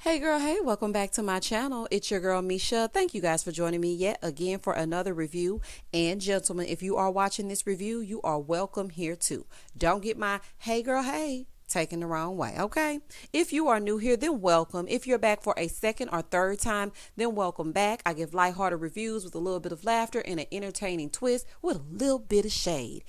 Hey girl, hey, welcome back to my channel. It's your girl Misha. Thank you guys for joining me yet again for another review. And gentlemen, if you are watching this review, you are welcome here too. Don't get my hey girl, hey taken the wrong way, okay? If you are new here, then welcome. If you're back for a second or third time, then welcome back. I give lighthearted reviews with a little bit of laughter and an entertaining twist with a little bit of shade.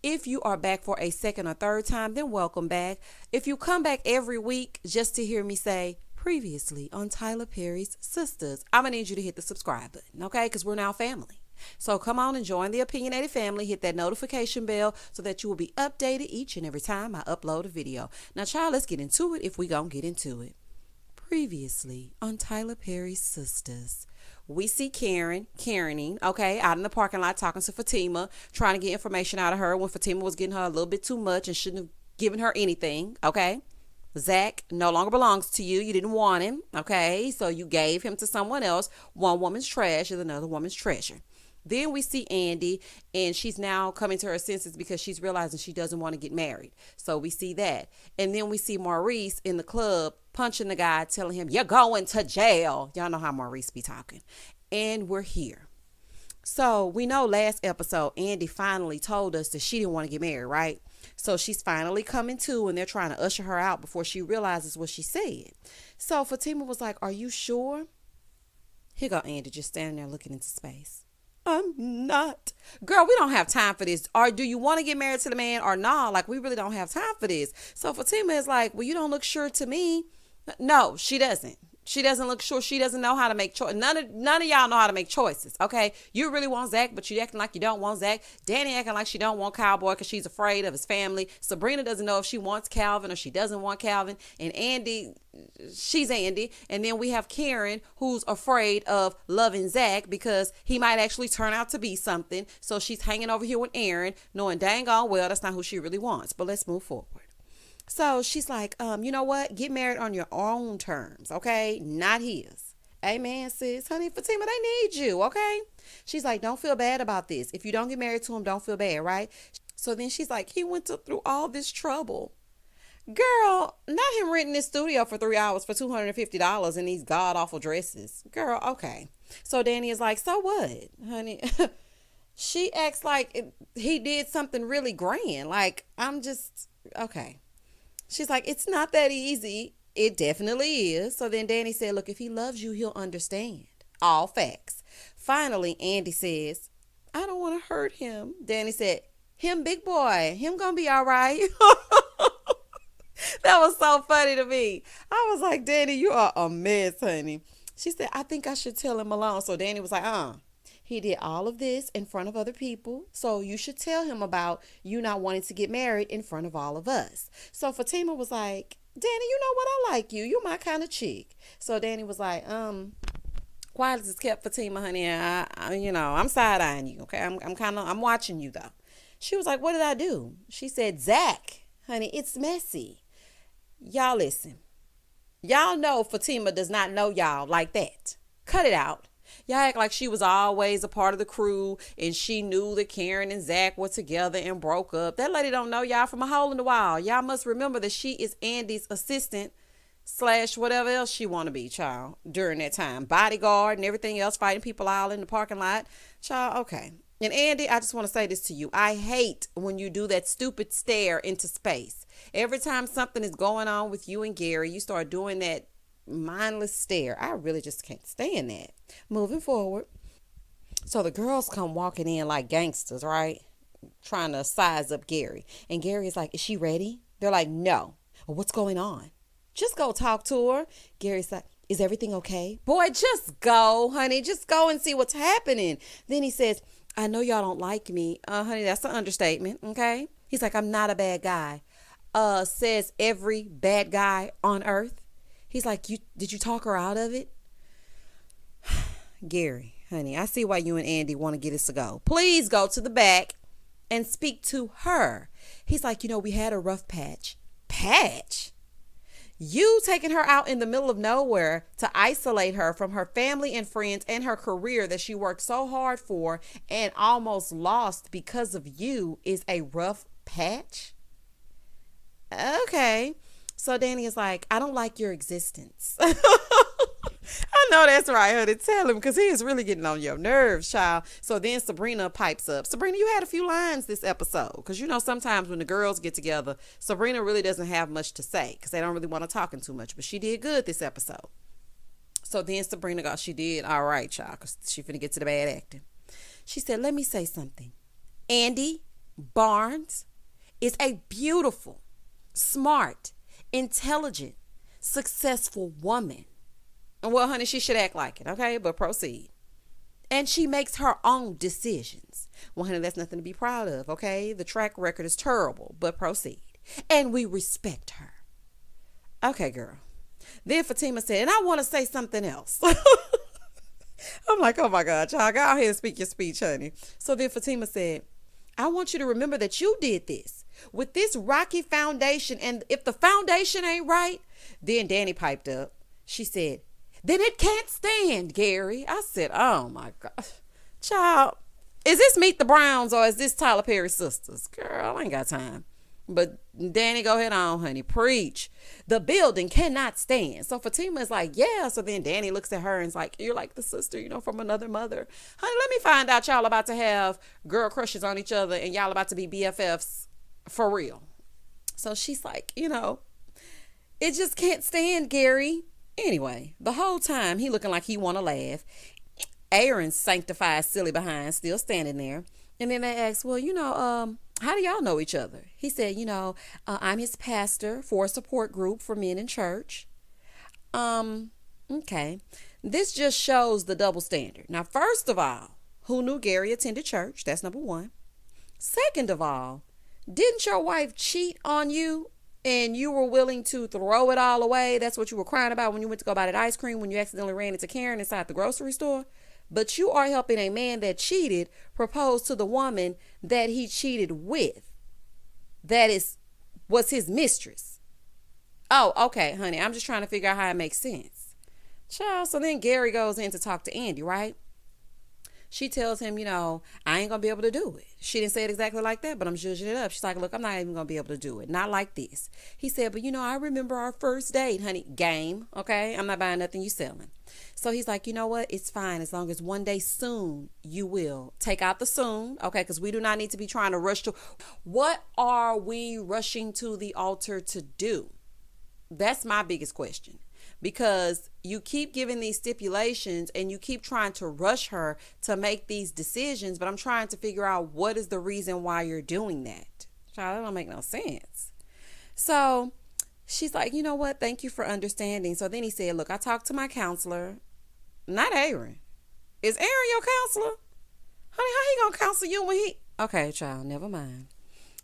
If you are back for a second or third time, then welcome back. If you come back every week just to hear me say previously on Tyler Perry's Sistas, I'm going to need you to hit the subscribe button, okay? Because we're now family. So come on and join the opinionated family. Hit that notification bell so that you will be updated each and every time I upload a video. Now, child, let's get into it if we gonna get into it. Previously on Tyler Perry's Sistas, we see Karening, okay, out in the parking lot talking to Fatima, trying to get information out of her when Fatima was getting her a little bit too much and shouldn't have given her anything, okay? Zach no longer belongs to you. You didn't want him, okay? So you gave him to someone else. One woman's trash is another woman's treasure. Then we see Andi, and she's now coming to her senses because she's realizing she doesn't want to get married. So we see that. And then we see Maurice in the club punching the guy, telling him, "You're going to jail." Y'all know how Maurice be talking. And we're here. So we know last episode, Andi finally told us that she didn't want to get married, right? So she's finally coming to, and they're trying to usher her out before she realizes what she said. So Fatima was like, "Are you sure?" Here go Andi just standing there looking into space. "I'm not." Girl, we don't have time for this. Or do you want to get married to the man or not? Like, we really don't have time for this. So Fatima is like, "Well, you don't look sure to me." No, she doesn't. She doesn't look sure. She doesn't know how to make choices. None of y'all know how to make choices, okay? You really want Zach, but you acting like you don't want Zach. Danny acting like she don't want Cowboy because she's afraid of his family. Sabrina doesn't know if she wants Calvin or she doesn't want Calvin. And Andi, she's Andi. And then we have Karen, who's afraid of loving Zach because he might actually turn out to be something. So she's hanging over here with Aaron, knowing dang on well that's not who she really wants. But let's move forward. So she's like, you know what? Get married on your own terms, okay? Not his. Amen, sis. Honey, Fatima, they need you, okay? She's like, don't feel bad about this. If you don't get married to him, don't feel bad, right? So then she's like, he went through all this trouble. Girl, not him renting this studio for 3 hours for $250 in these god-awful dresses. Girl, okay. So Danny is like, so what, honey? She acts like he did something really grand. Like, I'm just, okay. She's like, it's not that easy. It definitely is. So then Danny said, look, if he loves you, he'll understand. All facts. Finally, Andi says, I don't want to hurt him. Danny said, him big boy. Him gonna be all right. That was so funny to me. I was like, Danny, you are a mess, honey. She said, I think I should tell him alone. So Danny was like, he did all of this in front of other people. So you should tell him about you not wanting to get married in front of all of us. So Fatima was like, Danny, you know what? I like you. You're my kind of chick. So Danny was like, quiet as it's kept, Fatima, honey. I'm side-eyeing you, okay? I'm watching you, though. She was like, what did I do? She said, Zach, honey, it's messy. Y'all listen. Y'all know Fatima does not know y'all like that. Cut it out. Y'all act like she was always a part of the crew and she knew that Karen and Zach were together and broke up. That lady don't know y'all from a hole in the wall. Y'all must remember that she is Andi's assistant / whatever else she want to be, child, during that time. Bodyguard and everything else, fighting people all in the parking lot. Child, okay. And Andi, I just want to say this to you. I hate when you do that stupid stare into space. Every time something is going on with you and Gary, you start doing that mindless stare. I really just can't stand that. Moving forward. So the girls come walking in like gangsters, right? Trying to size up Gary. And Gary is like, is she ready? They're like, no. Well, what's going on? Just go talk to her. Gary's like, is everything okay? Boy, just go, honey. Just go and see what's happening. Then he says, I know y'all don't like me. Honey, that's an understatement, okay? He's like, I'm not a bad guy. Says every bad guy on earth. He's like, did you talk her out of it? Gary, honey, I see why you and Andi want to get us to go. Please go to the back and speak to her. He's like, we had a rough patch. Patch? You taking her out in the middle of nowhere to isolate her from her family and friends and her career that she worked so hard for and almost lost because of you is a rough patch? Okay. So Danny is like, I don't like your existence. I know that's right, honey. Tell him because he is really getting on your nerves, child. So then Sabrina pipes up. Sabrina, you had a few lines this episode because you know sometimes when the girls get together, Sabrina really doesn't have much to say because they don't really want to talk too much. But she did good this episode. So then Sabrina got, she did all right, child, because she finna get to the bad acting. She said, let me say something. Andi Barnes is a beautiful, smart, intelligent, successful woman. Well, honey, she should act like it, okay? But proceed. And she makes her own decisions. Well, honey, that's nothing to be proud of, okay? The track record is terrible, but proceed. And we respect her. Okay, girl. Then Fatima said, and I want to say something else. I'm like, oh my God, y'all, go ahead and speak your speech, honey. So then Fatima said, I want you to remember that you did this with this rocky foundation. And if the foundation ain't right, then Danny piped up. She said, then it can't stand, Gary. I said, oh my God. Child, is this Meet the Browns or is this Tyler Perry Sistas? Girl, I ain't got time. But Danny, go ahead on, honey. Preach. The building cannot stand. So Fatima is like, yeah. So then Danny looks at her and is like, you're like the sister, you know, from another mother. Honey, let me find out y'all about to have girl crushes on each other and y'all about to be BFFs for real. So she's like, you know, it just can't stand, Gary. Anyway, the whole time he looking like he want to laugh. Aaron's sanctified silly behind still standing there. And then they asked, well, you know, how do y'all know each other? He said, you know, I'm his pastor for a support group for men in church. Okay. This just shows the double standard. Now, first of all, who knew Gary attended church? That's number one. Second of all, didn't your wife cheat on you and you were willing to throw it all away? That's what you were crying about when you went to go buy that ice cream when you accidentally ran into Karen inside the grocery store. But you are helping a man that cheated propose to the woman that he cheated with. That was his mistress. Oh, okay, honey. I'm just trying to figure out how it makes sense. Child, so then Gary goes in to talk to Andi, right? She tells him, you know, I ain't going to be able to do it. She didn't say it exactly like that, but I'm judging it up. She's like, look, I'm not even going to be able to do it. Not like this. He said, but you know, I remember our first date, honey. Game, okay? I'm not buying nothing you selling. So he's like, you know what? It's fine as long as one day soon you will. Take out the soon, okay? Because we do not need to be trying to rush to. What are we rushing to the altar to do? That's my biggest question. Because you keep giving these stipulations and you keep trying to rush her to make these decisions, but I'm trying to figure out what is the reason why you're doing that. Child, that don't make no sense. So she's like, you know what? Thank you for understanding. So then he said, look, I talked to my counselor. Not Aaron. Is Aaron your counselor? Honey, how he gonna counsel you when he... Okay, child, never mind.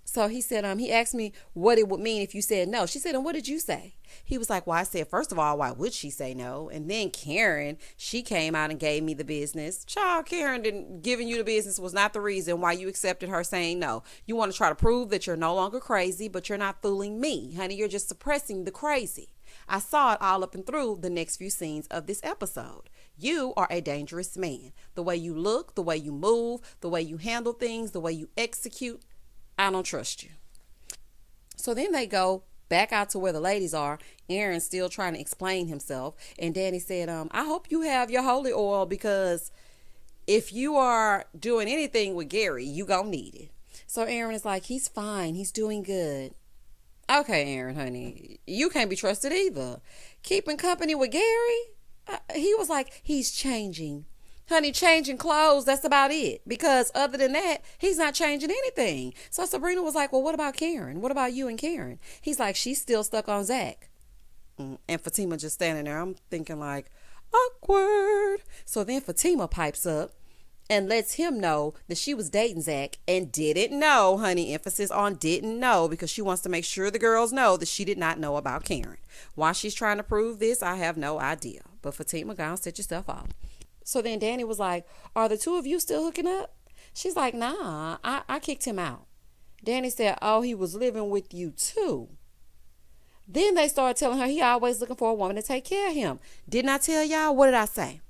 So he said, he asked me what it would mean if you said no. She said, and what did you say? He was like, well, I said, first of all, why would she say no? And then Karen, she came out and gave me the business. Child, Karen giving you the business was not the reason why you accepted her saying no. You want to try to prove that you're no longer crazy, but you're not fooling me. Honey, you're just suppressing the crazy. I saw it all up and through the next few scenes of this episode. You are a dangerous man. The way you look, the way you move, the way you handle things, the way you execute. I don't trust you. So then they go back out to where the ladies are. Aaron's still trying to explain himself. And Danny said, I hope you have your holy oil because if you are doing anything with Gary, you gonna need it. So Aaron is like, he's fine. He's doing good. Okay, Aaron, honey, you can't be trusted either. Keeping company with Gary? He was like, he's changing. Honey, changing clothes, that's about it. Because other than that, he's not changing anything. So Sabrina was like, well, what about Karen? What about you and Karen? He's like, she's still stuck on Zach. And Fatima just standing there. I'm thinking like, awkward. So then Fatima pipes up and lets him know that she was dating Zach and didn't know, honey. Emphasis on didn't know because she wants to make sure the girls know that she did not know about Karen. Why she's trying to prove this, I have no idea. But Fatima, go and set yourself off. So then Danny was like, are the two of you still hooking up? She's like, nah, I kicked him out. Danny said, oh, he was living with you too. Then they started telling her he always looking for a woman to take care of him. Didn't I tell y'all? What did I say?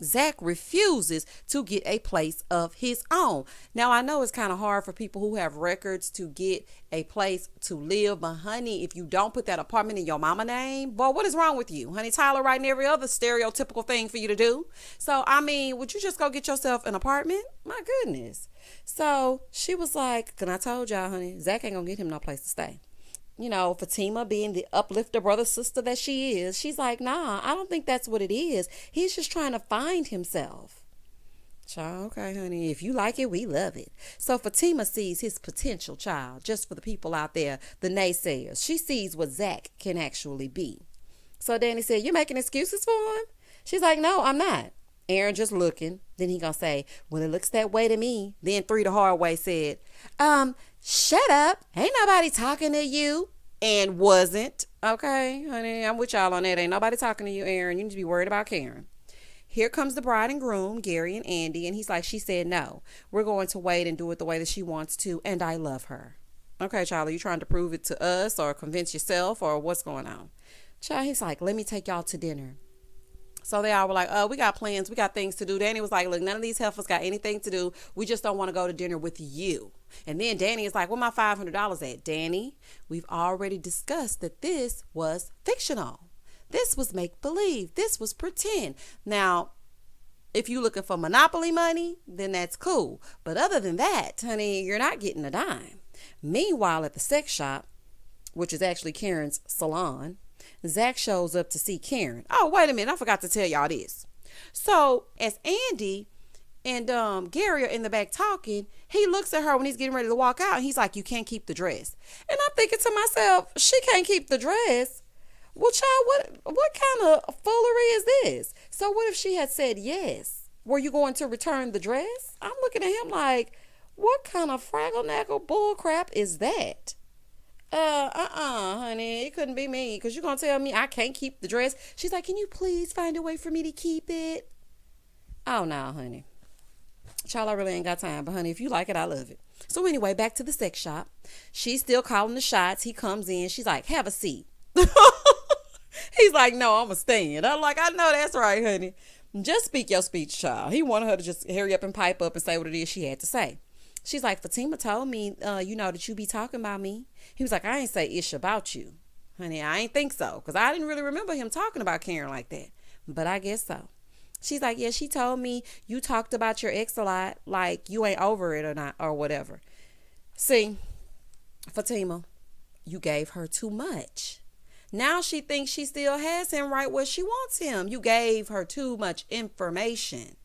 Zach refuses to get a place of his own. Now, I know it's kind of hard for people who have records to get a place to live, but honey, if you don't put that apartment in your mama name, boy, what is wrong with you? Honey, Tyler writing every other stereotypical thing for you to do. So, I mean, would you just go get yourself an apartment? My goodness. So she was like, and I told y'all, honey, Zach ain't gonna get him no place to stay. You know, Fatima being the uplifter brother sister that she is, she's like, nah, I don't think that's what it is. He's just trying to find himself. Child, okay, honey, if you like it, we love it. So Fatima sees his potential, child, just for the people out there, the naysayers. She sees what Zach can actually be. So Danny said, you making excuses for him? She's like, no, I'm not. Aaron just looking. Then he gonna say, well, it looks that way to me. Then 3 the hard way said, shut up. Ain't nobody talking to you. And wasn't. Okay, honey, I'm with y'all on that. Ain't nobody talking to you, Aaron. You need to be worried about Karen. Here comes the bride and groom, Gary and Andi. And he's like, she said no. We're going to wait and do it the way that she wants to. And I love her. Okay, Charlie, you trying to prove it to us or convince yourself or what's going on? Child, he's like, let me take y'all to dinner. So they all were like, oh, we got plans. We got things to do. Danny was like, look, none of these heifers got anything to do. We just don't want to go to dinner with you. And then Danny is like, where my $500 at? Danny, we've already discussed that this was fictional. This was make-believe. This was pretend. Now, if you're looking for Monopoly money, then that's cool. But other than that, honey, you're not getting a dime. Meanwhile, at the sex shop, which is actually Karen's salon, Zach shows up to see Karen. Oh, wait a minute. I forgot to tell y'all this. So as Andi and Gary are in the back talking, he looks at her when he's getting ready to walk out. And he's like, you can't keep the dress. And I'm thinking to myself, she can't keep the dress. Well, child, what kind of foolery is this? So what if she had said yes? Were you going to return the dress? I'm looking at him like, what kind of fraggle-naggle bull crap is that? Honey, it couldn't be me, because you're going to tell me I can't keep the dress. She's like, can you please find a way for me to keep it? Oh, no, honey. Child, I really ain't got time, but honey, if you like it, I love it. So anyway, back to the sex shop. She's still calling the shots. He comes in. She's like, have a seat. He's like, no, I'm a stand. I'm like, I know that's right, honey. Just speak your speech, child. He wanted her to just hurry up and pipe up and say what it is she had to say. She's like, Fatima told me, that you be talking about me. He was like, I ain't say ish about you. Honey, I ain't think so. Because I didn't really remember him talking about Karen like that. But I guess so. She's like, yeah, she told me you talked about your ex a lot. Like, you ain't over it or not, or whatever. See, Fatima, you gave her too much. Now she thinks she still has him right where she wants him. You gave her too much information.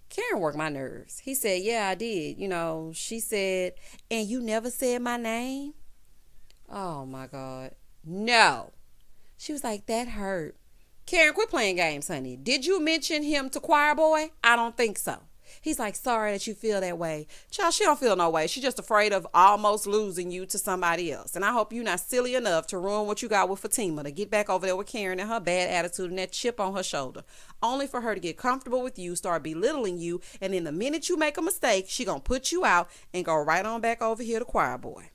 Karen worked my nerves. He said, yeah, I did. She said, and you never said my name? Oh, my God. No. She was like, that hurt. Karen, quit playing games, honey. Did you mention him to choir boy? I don't think so. He's like, sorry that you feel that way. Child, she don't feel no way. She's just afraid of almost losing you to somebody else. And I hope you're not silly enough to ruin what you got with Fatima to get back over there with Karen and her bad attitude and that chip on her shoulder. Only for her to get comfortable with you, start belittling you, and then the minute you make a mistake, she gonna put you out and go right on back over here to choir boy.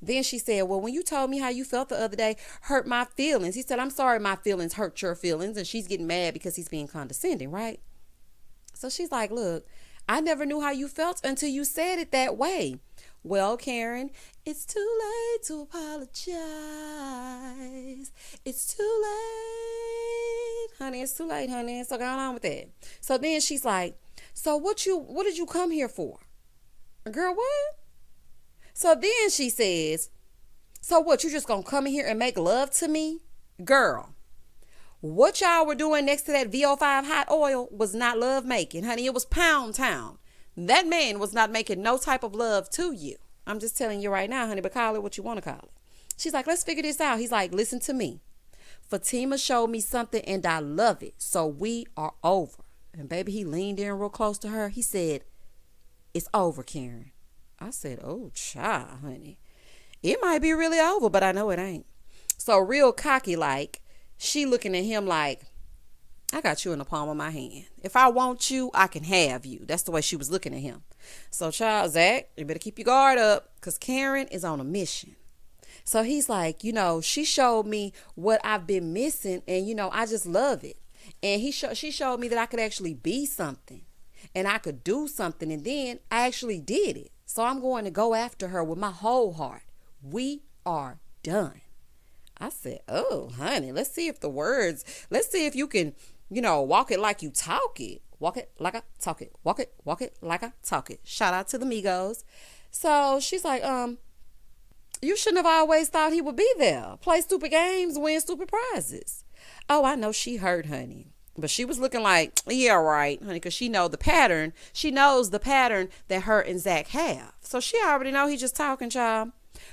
Then she said, well, when you told me how you felt the other day, hurt my feelings. He said, I'm sorry my feelings hurt your feelings. And she's getting mad because he's being condescending, right? So she's like, look, I never knew how you felt until you said it that way. Well, Karen, it's too late to apologize. It's too late. Honey, it's too late, honey. So go on with that. So then she's like, so what did you come here for? Girl, what? So then she says, so what, you just gonna come in here and make love to me? Girl, what y'all were doing next to that VO5 hot oil was not love making, honey. It was pound town. That man was not making no type of love to you. I'm just telling you right now, honey, but call it what you want to call it. She's like, let's figure this out. He's like, listen to me. Fatima showed me something and I love it. So we are over. And baby, he leaned in real close to her. He said, it's over, Karen. I said, oh, child, honey. It might be really over, but I know it ain't. So real cocky like, she looking at him like, I got you in the palm of my hand. If I want you, I can have you. That's the way she was looking at him. So, child, Zach, you better keep your guard up because Karen is on a mission. So he's like, she showed me what I've been missing and, I just love it. And she showed me that I could actually be something and I could do something. And then I actually did it. So I'm going to go after her with my whole heart. We are done. I said, oh, honey, let's see if you can, walk it like you talk it. Walk it like I talk it. Walk it like I talk it. Shout out to the Migos. So she's like, you shouldn't have always thought he would be there. Play stupid games, win stupid prizes. Oh, I know she hurt, honey. But she was looking like, yeah, right, honey, because she knows the pattern. She knows the pattern that her and Zach have. So she already know he just talking, child.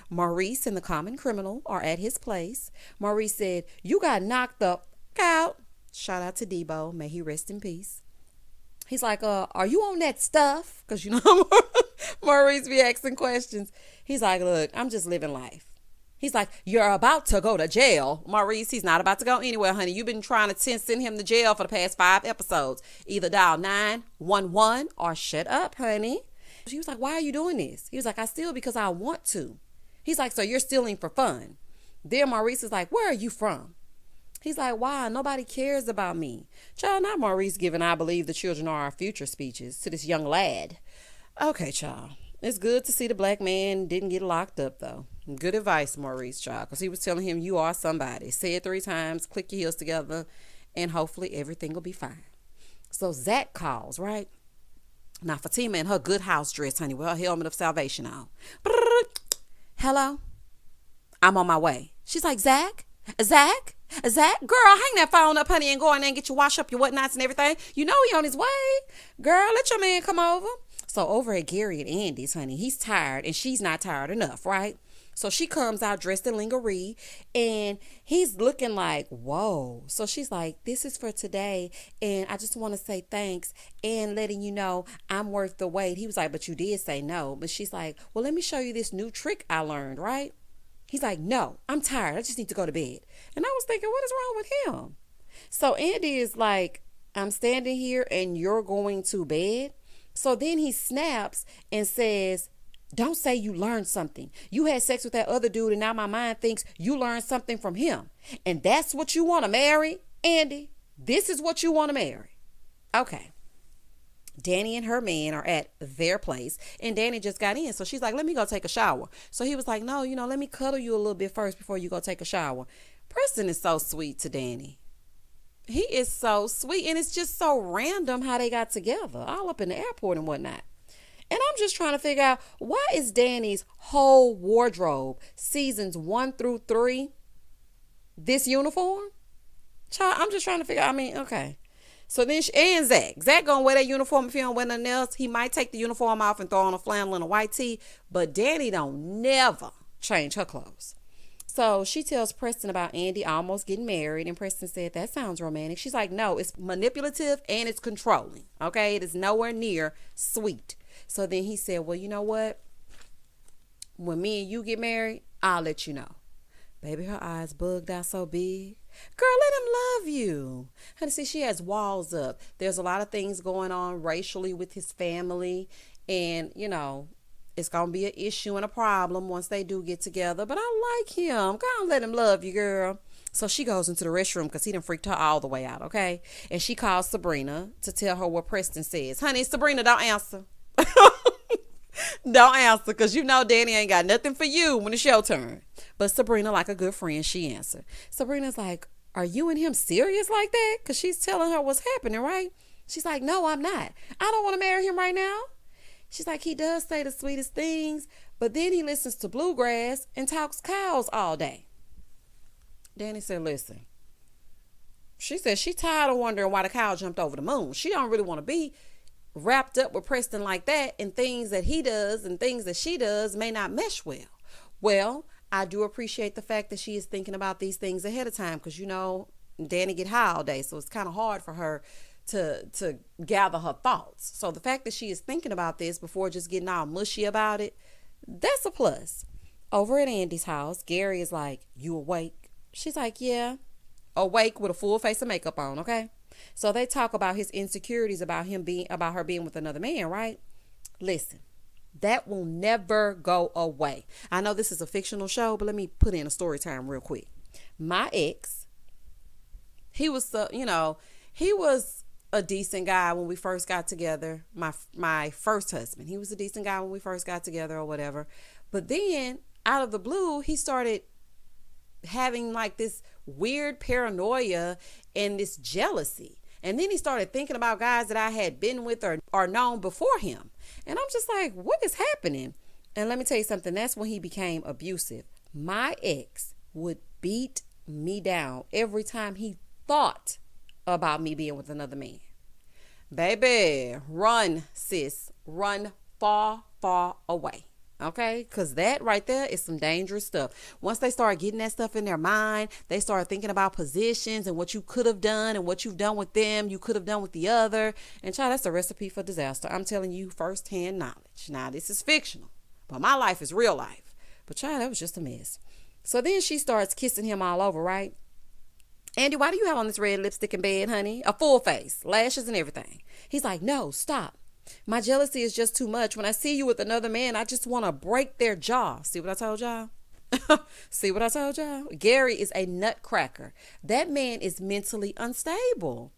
Maurice and the common criminal are at his place. Maurice said, you got knocked the out. Shout out to Debo. May he rest in peace. He's like, are you on that stuff? Because Maurice be asking questions. He's like, look, I'm just living life. He's like, you're about to go to jail. Maurice, he's not about to go anywhere, honey. You've been trying to send him to jail for the past 5 episodes. Either dial 911 or shut up, honey. She was like, why are you doing this? He was like, I steal because I want to. He's like, so you're stealing for fun. Then Maurice is like, where are you from? He's like, why? Nobody cares about me. Child, not Maurice giving I believe the children are our future speeches to this young lad. Okay, child. It's good to see the black man didn't get locked up, though. Good advice, Maurice, child, because he was telling him you are somebody. Say it 3 times, click your heels together, and hopefully everything will be fine. So Zach calls, right? Now, Fatima in her good house dress, honey, with her helmet of salvation on. Hello? I'm on my way. She's like, Zach? Girl, hang that phone up, honey, and go in there and get you wash up your whatnots and everything. You know he on his way. Girl, let your man come over. So over at Gary and Andy's, honey, he's tired and she's not tired enough, right? So she comes out dressed in lingerie and he's looking like, whoa. So she's like, this is for today. And I just want to say thanks and letting you know I'm worth the wait. He was like, but you did say no. But she's like, well, let me show you this new trick I learned, right? He's like, no, I'm tired. I just need to go to bed. And I was thinking, what is wrong with him? So Andy is like, I'm standing here and you're going to bed. So then he snaps and says, don't say you learned something. You had sex with that other dude and now my mind thinks you learned something from him. And that's what you want to marry, Andy? This is what you want to marry? Okay. Danny and her man are at their place and Danny just got in. So she's like, let me go take a shower. So he was like, no, let me cuddle you a little bit first before you go take a shower. Preston is so sweet to Danny. He is so sweet. And it's just so random how they got together all up in the airport and whatnot. And I'm just trying to figure out, why is Danny's whole wardrobe, seasons 1 through 3, this uniform? Child, I'm just trying to figure out, okay. So then, and Zach gonna wear that uniform if he don't wear nothing else. He might take the uniform off and throw on a flannel and a white tee, but Danny don't never change her clothes. So she tells Preston about Andy almost getting married, and Preston said, that sounds romantic. She's like, no, it's manipulative and it's controlling. Okay, it is nowhere near sweet. So then he said, well, you know what? When me and you get married, I'll let you know. Baby, her eyes bugged out so big. Girl, let him love you. Honey, see, she has walls up. There's a lot of things going on racially with his family. And, it's going to be an issue and a problem once they do get together. But I like him. Go on, let him love you, girl. So she goes into the restroom because he done freaked her all the way out, okay? And she calls Sabrina to tell her what Preston says. Honey, Sabrina, don't answer. Don't answer, because Danny ain't got nothing for you when it's your turn. But Sabrina, like a good friend, she answered. Sabrina's like, are you and him serious like that? Because she's telling her what's happening, right? She's like, no, I'm not. I don't want to marry him right now. She's like, he does say the sweetest things, but then he listens to bluegrass and talks cows all day. Danny said, listen. She said she tired of wondering why the cow jumped over the moon. She don't really want to be wrapped up with Preston like that, and things that he does and things that she does may not mesh well. Well, I do appreciate the fact that she is thinking about these things ahead of time, because Danny get high all day, so it's kind of hard for her to gather her thoughts. So the fact that she is thinking about this before just getting all mushy about it, that's a plus. Over at Andy's house, Gary is like, you awake? She's like, yeah, awake with a full face of makeup on, okay? So they talk about his insecurities about her being with another man, right? Listen, that will never go away. I know this is a fictional show, but let me put in a story time real quick. My ex, he was, He was a decent guy when we first got together. My first husband. He was a decent guy when we first got together or whatever. But then out of the blue, he started having like this weird paranoia and this jealousy. And then he started thinking about guys that I had been with or known before him. And I'm just like, what is happening? And let me tell you something. That's when he became abusive. My ex would beat me down every time he thought about me being with another man. Baby, run, sis. Run far, far away. Okay, because that right there is some dangerous stuff. Once they start getting that stuff in their mind, they start thinking about positions and what you could have done and what you've done with them, you could have done with the other. And child, that's a recipe for disaster. I'm telling you firsthand knowledge. Now, this is fictional, but my life is real life. But child, that was just a mess. So then she starts kissing him all over, right? Andi, why do you have on this red lipstick in bed, honey? A full face, lashes and everything. He's like, no, stop. My jealousy is just too much. When I see you with another man, I just want to break their jaw. See what I told y'all? See what I told y'all? Gary is a nutcracker. That man is mentally unstable.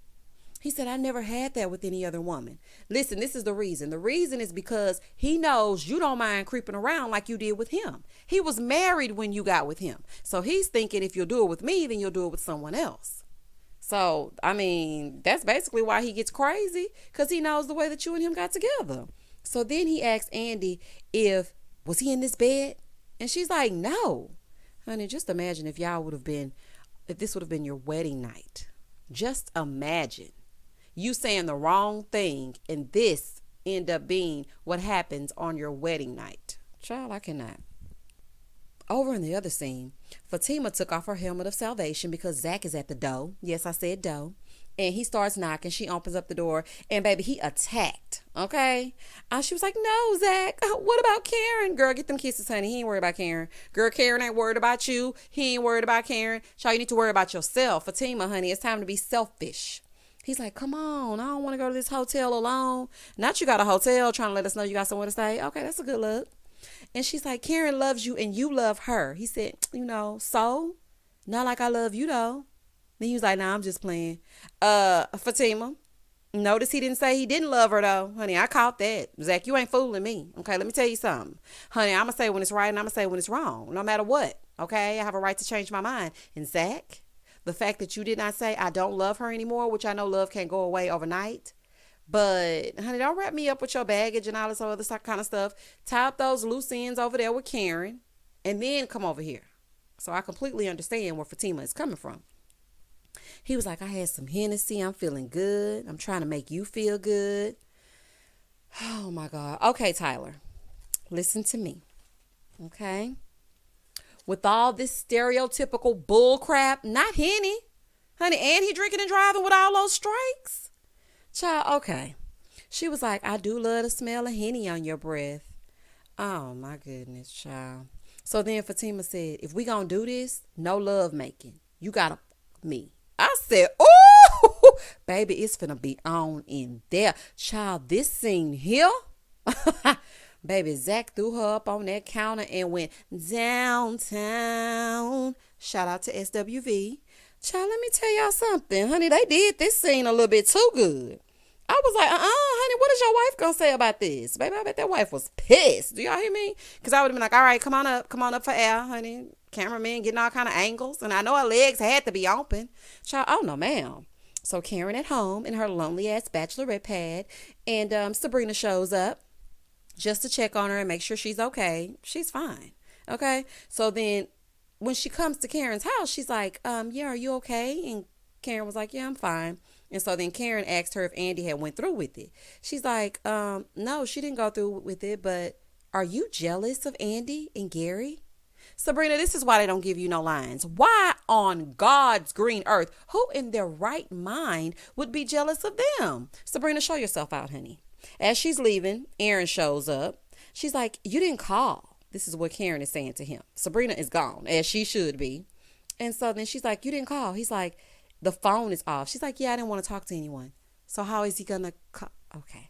He said, I never had that with any other woman. Listen, this is the reason. The reason is because he knows you don't mind creeping around like you did with him. He was married when you got with him. So he's thinking if you'll do it with me, then you'll do it with someone else. So, I mean, that's basically why he gets crazy, because he knows the way that you and him got together. So then he asks Andi was he in this bed? And she's like, no. Honey, just imagine if this would have been your wedding night. Just imagine you saying the wrong thing and this end up being what happens on your wedding night. Child, I cannot. Over in the other scene, Fatima took off her helmet of salvation because Zach is at the door. Yes, I said door. And he starts knocking. She opens up the door. And baby, he attacked. Okay? She was like, no, Zach. What about Karen? Girl, get them kisses, honey. He ain't worried about Karen. Girl, Karen ain't worried about you. He ain't worried about Karen. Child, you need to worry about yourself. Fatima, honey, it's time to be selfish. He's like, come on. I don't want to go to this hotel alone. Not you got a hotel trying to let us know you got somewhere to stay. Okay, that's a good look. And she's like, Karen loves you and you love her. He said, so? Not like I love you, though. Then he was like, nah, I'm just playing. Fatima, notice he didn't say he didn't love her, though. Honey, I caught that. Zach, you ain't fooling me. Okay, let me tell you something. Honey, I'm going to say when it's right and I'm going to say when it's wrong, no matter what. Okay, I have a right to change my mind. And Zach, the fact that you did not say I don't love her anymore, which I know love can't go away overnight. But, honey, don't wrap me up with your baggage and all this other kind of stuff. Tie up those loose ends over there with Karen and then come over here. So I completely understand where Fatima is coming from. He was like, I had some Hennessy. I'm feeling good. I'm trying to make you feel good. Oh, my God. Okay, Tyler, listen to me. Okay? With all this stereotypical bull crap, not Henny. Honey, and he drinking and driving with all those strikes. Child, okay. She was like, I do love the smell of Henny on your breath. Oh, my goodness, child. So then Fatima said, if we gonna do this, no love making. You gotta me. I said, oh, baby, it's finna be on in there. Child, this scene here, baby, Zach threw her up on that counter and went downtown. Shout out to SWV. Child, let me tell y'all something, honey. They did this scene a little bit too good. I was like, honey, what is your wife gonna say about this? Baby, I bet that wife was pissed. Do y'all hear me? Because I would have been like, all right, come on up for air, honey. Cameraman getting all kind of angles. And I know her legs had to be open. Child, oh no, ma'am. So Karen at home in her lonely ass bachelorette pad. And Sabrina shows up just to check on her and make sure she's okay. She's fine. Okay. So then when she comes to Karen's house, she's like, yeah, are you okay? And Karen was like, yeah, I'm fine. And so then Karen asked her if Andi had went through with it. She's like, no, she didn't go through with it, but are you jealous of Andi and Gary? Sabrina, this is why they don't give you no lines. Why on God's green earth, who in their right mind would be jealous of them? Sabrina, show yourself out, honey. As she's leaving, Aaron shows up. She's like, you didn't call. This is what Karen is saying to him. Sabrina is gone, as she should be. And so then she's like, you didn't call. He's like, the phone is off. She's like, yeah, I didn't want to talk to anyone. So how is he going to call? Okay.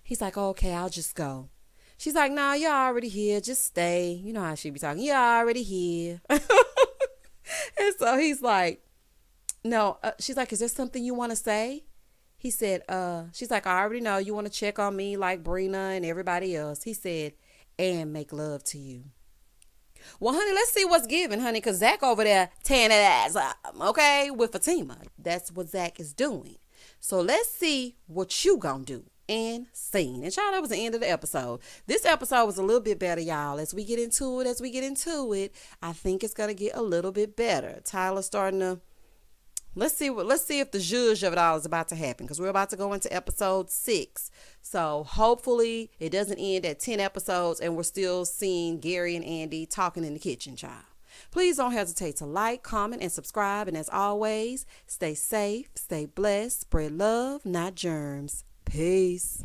He's like, oh, okay, I'll just go. She's like, nah, you're already here. Just stay. You know how she be talking. You're already here. And so he's like, No, she's like, is there something you want to say? He said, she's like, I already know you want to check on me like Brina and everybody else. He said, and make love to you. Well, honey, let's see what's given, honey, because Zach over there tearing that ass up, okay, with Fatima. That's what Zach is doing. So let's see what you gonna do. And scene. And y'all, that was the end of the episode. This episode was a little bit better, y'all. As we get into it, I think it's gonna get a little bit better. Tyler's starting to let's see if the zhuzh of it all is about to happen, because we're about to go into episode 6. So hopefully it doesn't end at 10 episodes and we're still seeing Gary and Andi talking in the kitchen, child. Please don't hesitate to like, comment, and subscribe. And as always, stay safe, stay blessed, spread love, not germs. Peace.